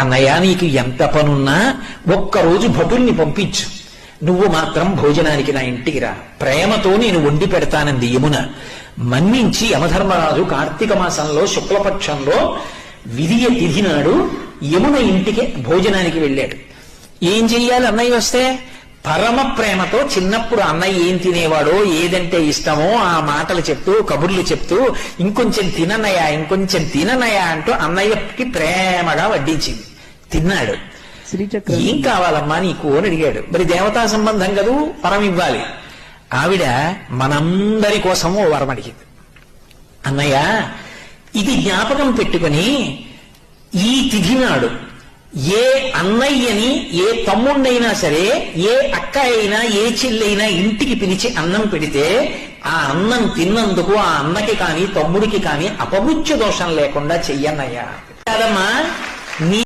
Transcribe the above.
అన్నయ్య నీకు ఎంత పనున్నా ఒక్కరోజు భటుల్ని పంపించు, నువ్వు మాత్రం భోజనానికి నా ఇంటికి రా, ప్రేమతో నేను వండి పెడతానంది యమున. మన్నించి యమధర్మరాజు కార్తీక మాసంలో శుక్లపక్షంలో విధియ తిథి నాడు యమున ఇంటికి భోజనానికి వెళ్ళాడు. ఏం చెయ్యాలి అన్నయ్య వస్తే? పరమ ప్రేమతో చిన్నప్పుడు అన్నయ్య ఏం తినేవాడో, ఏదంటే ఇష్టమో ఆ మాటలు చెప్తూ కబుర్లు చెప్తూ ఇంకొంచెం తిననయ్యా ఇంకొంచెం తిననయ్యా అంటూ అన్నయ్యకి ప్రేమగా వడ్డించింది. తిన్నాడు. ఏం కావాలమ్మా నీకు అని అడిగాడు. మరి దేవతా సంబంధం కదూ, వరం ఇవ్వాలి. ఆవిడ మనందరి కోసము ఓ వరం అడిగింది. అన్నయ్య ఇది జ్ఞాపకం పెట్టుకుని ఈ తిథి నాడు ఏ అన్నయ్యని ఏ తమ్ముణ్ణైనా సరే, ఏ అక్క అయినా ఏ చెల్లైనా ఇంటికి పిలిచి అన్నం పెడితే ఆ అన్నం తిన్నందుకు ఆ అన్నకి కాని తమ్ముడికి కాని అపమృత్యు దోషం లేకుండా చెయ్యన్నయ్యా. కాదమ్మా నీ